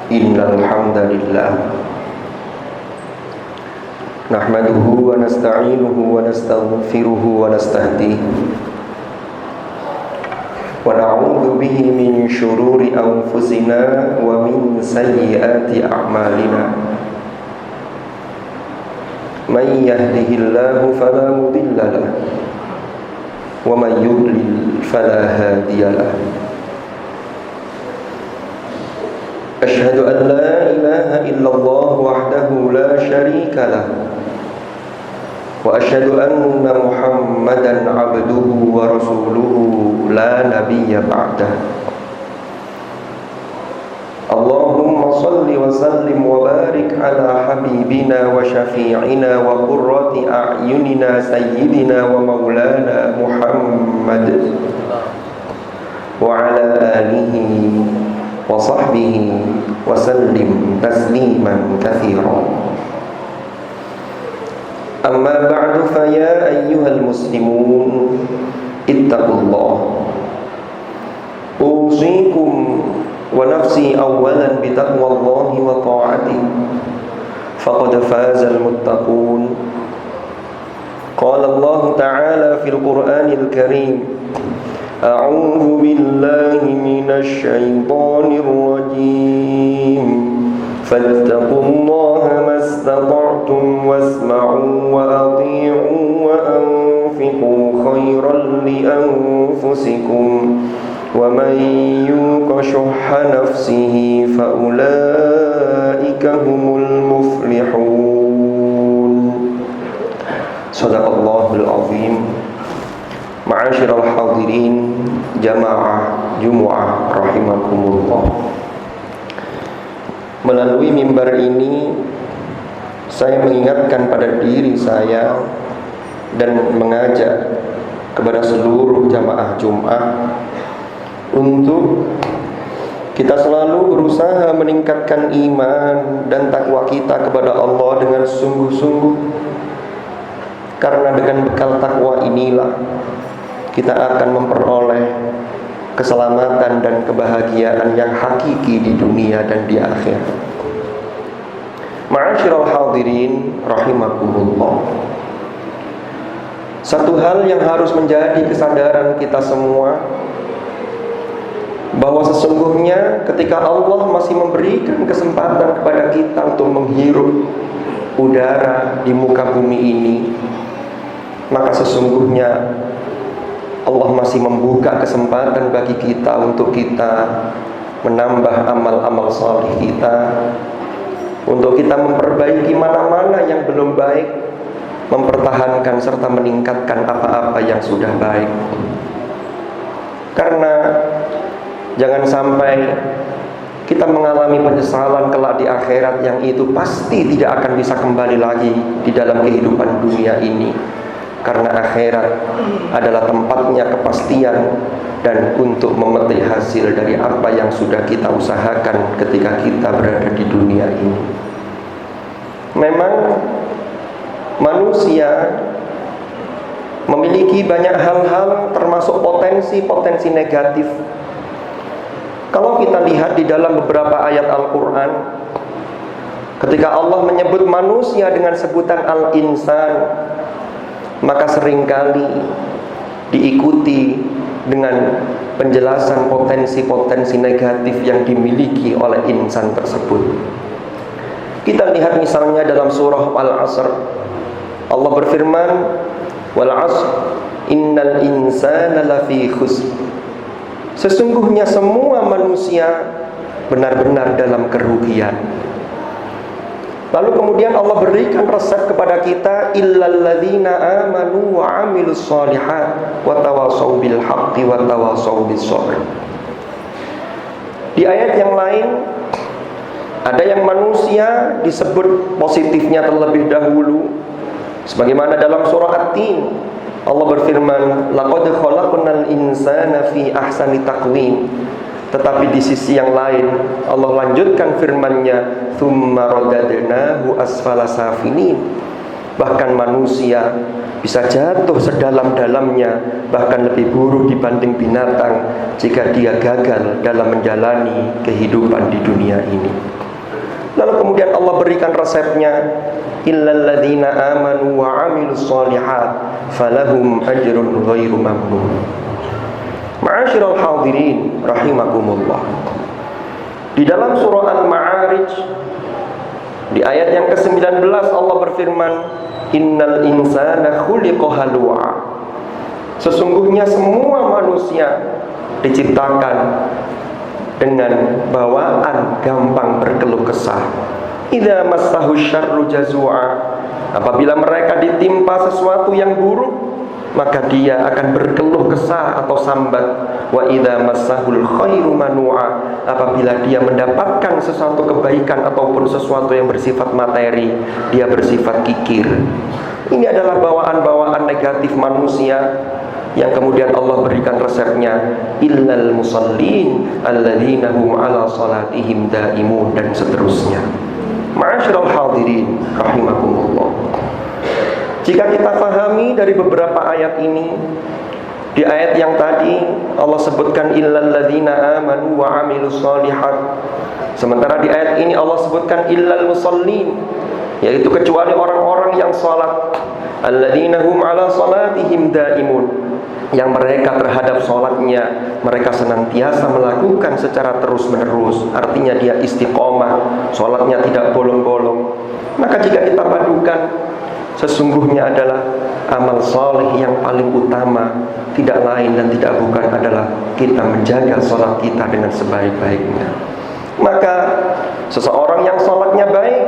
Innal hamdalillah nahmaduhu wa nasta'inuhu wa nastaghfiruhu wa nastahdihi wa na'udzu bihi min shururi anfusina wa min sayyiati a'malina. Man yahdihillahu fala mudilla lahu wa man yudlil fala hadiya lahu. Asyhadu an la ilaha illallah wahdahu la syarika lah wa asyhadu anna Muhammadan abduhu wa rasuluhu la nabiyya ba'dah. Allahumma salli wa sallim wa barik ala habibina wa syafi'ina wa qurrati a'yunina sayyidina wa maulana Muhammad wa ala alihi wa sahbihi wa sallim tasliman katsiran. Amma ba'du, fa ya ayyuhal muslimun ittaqullah. Usikum wa nafsi awalan bi taqwallahi wa ta'atihi faqad fazal muttaqun. Qala Allah ta'ala fil Qur'anil Karim: A'udzu billahi minasy syaithanir rajim. Fattaqullaha mastata'tum wasma'u wa athi'u wa anfiqu khairan li anfusikum wa man yuqa shuhha nafsihi fa ulaika humul muflihun. Shadaqallahul azim. Ma'asyiral hadirin jamaah Jumu'ah rahimakumullah. Melalui mimbar ini saya mengingatkan pada diri saya dan mengajak kepada seluruh jamaah Jum'ah untuk kita selalu berusaha meningkatkan iman dan takwa kita kepada Allah dengan sungguh-sungguh. Karena dengan bekal takwa inilah kita akan memperoleh keselamatan dan kebahagiaan yang hakiki di dunia dan di akhirat. Ma'asyiral hadirin rahimakumullah. Satu hal yang harus menjadi kesadaran kita semua, bahwa sesungguhnya ketika Allah masih memberikan kesempatan kepada kita untuk menghirup udara di muka bumi ini, maka sesungguhnya Allah masih membuka kesempatan bagi kita untuk kita menambah amal-amal salih kita, untuk kita memperbaiki mana-mana yang belum baik, mempertahankan serta meningkatkan apa-apa yang sudah baik. Karena jangan sampai kita mengalami penyesalan kelak di akhirat yang itu pasti tidak akan bisa kembali lagi di dalam kehidupan dunia ini. Karena akhirat adalah tempatnya kepastian dan untuk memetik hasil dari apa yang sudah kita usahakan ketika kita berada di dunia ini. Memang manusia memiliki banyak hal-hal termasuk potensi-potensi negatif. Kalau kita lihat di dalam beberapa ayat Al-Quran, ketika Allah menyebut manusia dengan sebutan Al-Insan, maka seringkali diikuti dengan penjelasan potensi-potensi negatif yang dimiliki oleh insan tersebut. Kita lihat misalnya dalam surah Al-Asr, Allah berfirman, "Wal 'asr innal insana lafi khusr." Sesungguhnya semua manusia benar-benar dalam kerugian. Lalu kemudian Allah berikan resep kepada kita, illal ladzina amanu wa 'amilus shalihat wa tawassaw bil haqqi wa tawassaw bis sabr. Di ayat yang lain ada yang manusia disebut positifnya terlebih dahulu, sebagaimana dalam surah At-Tin Allah berfirman, laqad khalaqnal insana fi ahsani taqwim. Tetapi di sisi yang lain Allah lanjutkan firman-Nya, tsumma radadnahu asfala safilin. Bahkan manusia bisa jatuh sedalam-dalamnya, bahkan lebih buruk dibanding binatang jika dia gagal dalam menjalani kehidupan di dunia ini. Lalu kemudian Allah berikan resepnya, illal ladzina amanu wa 'amilus shalihat falahum ajrun ghairu mamnun. Ma'asyiral hadirin rahimakumullah. Di dalam surah Al-Ma'arij di ayat yang ke-19 Allah berfirman, innal insana khuliqa halu'a. Sesungguhnya semua manusia diciptakan dengan bawaan gampang berkeluh kesah. Idza massahu syarru jazua. Apabila mereka ditimpa sesuatu yang buruk, maka dia akan berkeluh kesah atau sambat. Wa idza massahul khairu manu'a. Apabila dia mendapatkan sesuatu kebaikan ataupun sesuatu yang bersifat materi, dia bersifat kikir. Ini adalah bawaan-bawaan negatif manusia yang kemudian Allah berikan resepnya, illal musallin alladzina hum ala salatihim daimun, dan seterusnya. Ma'asyiral hadirin rahimakumullah. Jika kita fahami dari beberapa ayat ini, di ayat yang tadi Allah sebutkan illal ladzina amanu wa 'amilus shalihat. Sementara di ayat ini Allah sebutkan illal musallin, yaitu kecuali orang-orang yang salat. Alladzina hum 'ala salatihim daimun, yang mereka terhadap salatnya mereka senantiasa melakukan secara terus-menerus. Artinya dia istiqomah, salatnya tidak bolong-bolong. Maka jika kita padukan, sesungguhnya adalah amal saleh yang paling utama tidak lain dan tidak bukan adalah kita menjaga salat kita dengan sebaik-baiknya. Maka seseorang yang salatnya baik,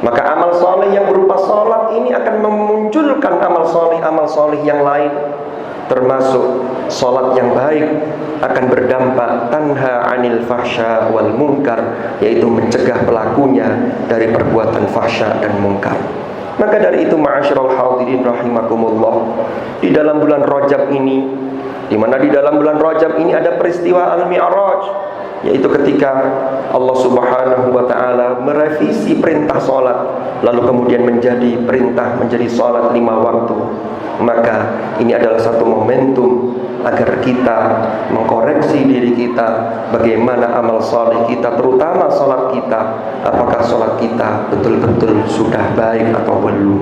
maka amal saleh yang berupa salat ini akan memunculkan amal saleh yang lain, termasuk salat yang baik akan berdampak tanha 'anil fahsya wal munkar, yaitu mencegah pelakunya dari perbuatan fahsya dan munkar. Maka dari itu ma'asyiral hadirin rahimakumullah, di dalam bulan Rajab ini, di mana di dalam bulan Rajab ini ada peristiwa Al-Mi'raj, yaitu ketika Allah Subhanahu wa taala merevisi perintah salat, lalu kemudian menjadi perintah menjadi salat 5 waktu. Maka ini adalah satu momentum agar kita mengkoreksi diri kita, bagaimana amal saleh kita, terutama salat kita, apakah salat kita betul-betul sudah baik atau belum.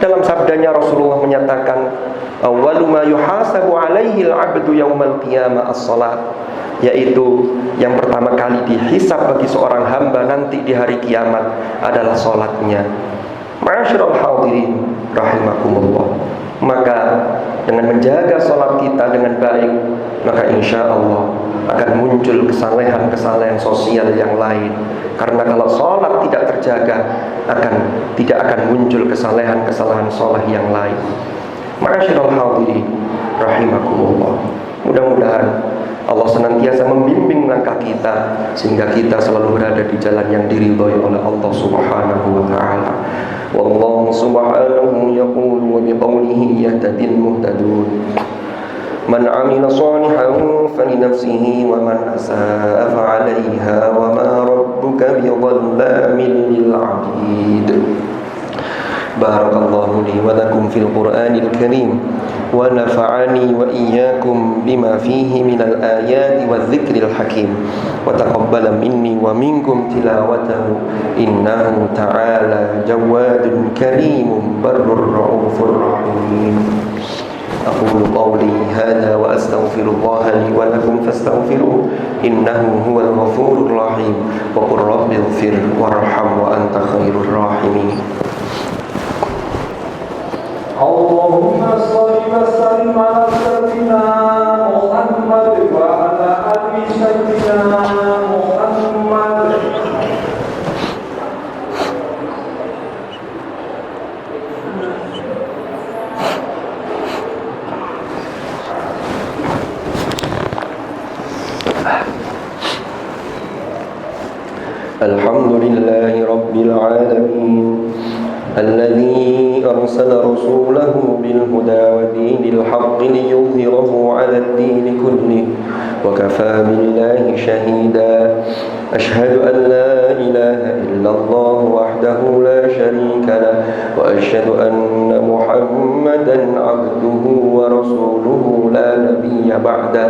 Dalam sabdanya Rasulullah menyatakan, awwalu ma yuhasabu alaihi al-'abdu yaumal qiyamah as-salat, yaitu yang pertama kali dihisab bagi seorang hamba nanti di hari kiamat adalah salatnya. Ma'asyiral hadirin rahimakumullah. Maka dengan menjaga salat kita dengan baik, maka insya Allah akan muncul kesalehan-kesalehan sosial yang lain. Karena kalau salat tidak terjaga, tidak akan muncul kesalehan-kesalehan saleh yang lain. Ma'asyiral hadirin rahimakumullah. Mudah-mudahan Allah senantiasa membimbing langkah kita sehingga kita selalu berada di jalan yang diridhai oleh Allah Subhanahu wa taala. Wallahu subhanahu yaqulu wa biqawlihi yahtadil muhtadun. Man 'amila shalihan falinafsihi wa man asaa fa'alaiha wa ma rabbuka bidhallamin lil 'abid. Barakallahu li wa lakum fil Qur'anil Karim wa nafa'ani wa iyyakum bima fihi minal ayati wadh-dhikril hakim wa taqabbala minni wa minkum tilawatahu innahu ta'ala jawadun karimun barrur raufur rahim. أقول قولي هذا وأستغفر الله لي ولكم فاستغفروه إنه هو الغفور الرحيم وقل رب اغفر وارحم وأنت خير الراحمين. اللهم صل وسلم على سيدنا محمد وعلى آل سيدنا محمد. الحمد لله رب العالمين الذي أرسل رسوله بالهدى ودين الحق ليظهره على الدين كله وكفى بالله شهيدا. أشهد أن لا إله إلا الله وحده لا شريك له وأشهد أن محمدا محمدا عبده ورسوله لا نبي بعده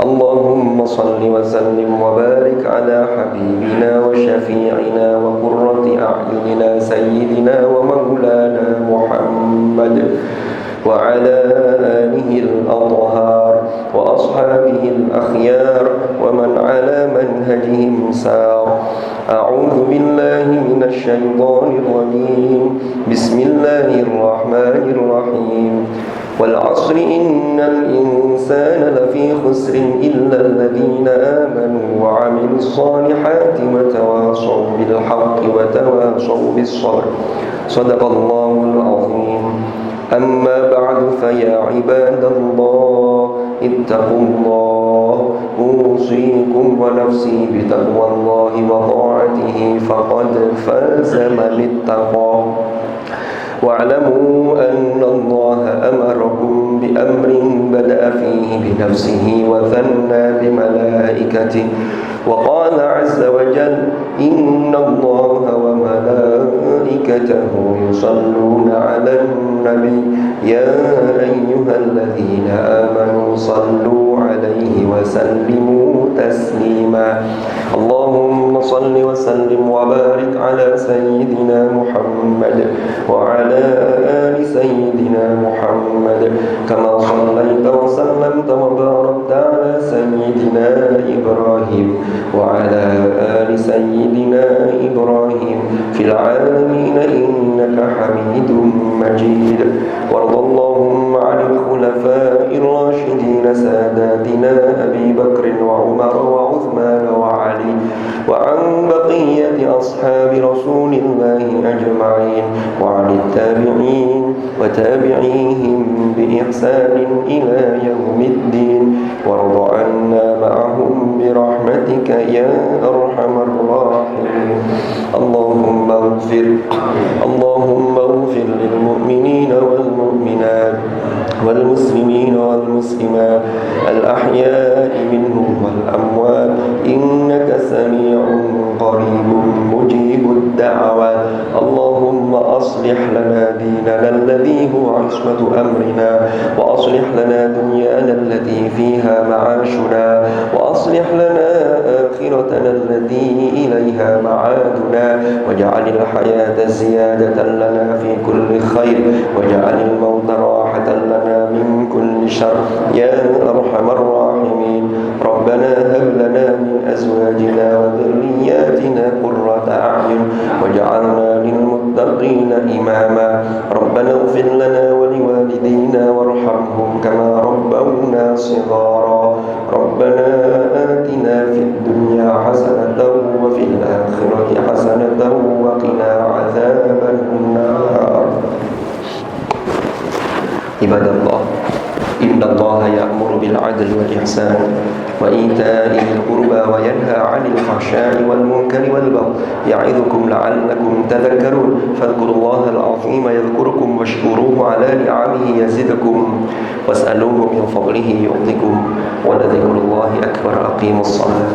اللهم صل وسلم وبارك على حبيبنا وشفيعنا وقرة أعيننا سيدنا ومولانا محمد وعلى آله الأطهار وأصحابه الأخيار ومن على منهجهم سار أعوذ بالله من الشيطان الرجيم بسم الله الرحمن الرحيم والعصر إن الإنسان لفي خسر إلا الذين آمنوا وعملوا الصالحات وتواصوا بالحق وتواصوا بالصبر صدق الله العظيم أما بعد فيا عباد الله اتقوا الله أوصيكم ونفسي بتقوى الله وطاعته فقد فاز من اتقى واعلموا أن الله أمركم بأمر بدأ فيه بنفسه وثنى بملائكته وقال عز وجل إن الله وملائكته يصلون على النبي يا أيها الذين آمنوا صلوا عليه وسلموا تسليما اللهم صل وسلم وبارك على سيدنا محمد وعلى آل سيدنا محمد كما صليت وسلمت وباركت على سيدنا إبراهيم وعلى آل سيدنا إبراهيم في العالمين إنك حميد مجيد وارض اللهم عن الخلفاء الراشدين ساداتنا أبي بكر وعمر وعثمان وعلي وعن بقية أصحاب رسول الله أجمعين وعن التابعين وتابعيهم بإحسان إلى يوم الدين وارض عنا معهم برحمتك يا أرحم الراحمين اللهم اغفر للمؤمنين والمؤمنات والمسلمين والمسلمات الأحياء منهم والأموات إنك سميع قريب مجيب الدعوات اللهم أصلح لنا ديننا الذي هو عصمة أمرنا وأصلح لنا دنيانا التي فيها معاشنا وأصلح لنا آخرتنا التي إليها معادنا واجعل الحياة زيادة لنا في كل خير واجعل الموت راحة لنا من كل شر يا أرحم الراحمين ربنا هب لنا من أزواجنا وذرياتنا قرة أعين واجعلنا للمتقين إماما ربنا اغفر لنا ولوالدينا وارحمهم كما ربونا صغارا ربنا آتنا في الدنيا حسنة وفي الآخرة حسنة وقنا عذاب النار عباد الله إن الله يأمر بالعدل والإحسان وإيتاء ذي القربى وينهى عن الفحشاء والمنكر والبغي يعظكم لعلكم تذكرون فاذكروا الله العظيم يذكركم واشكروه على نعمه يزدكم واسألوه من فضله يعطكم ولذكر الله أكبر أقيموا الصلاة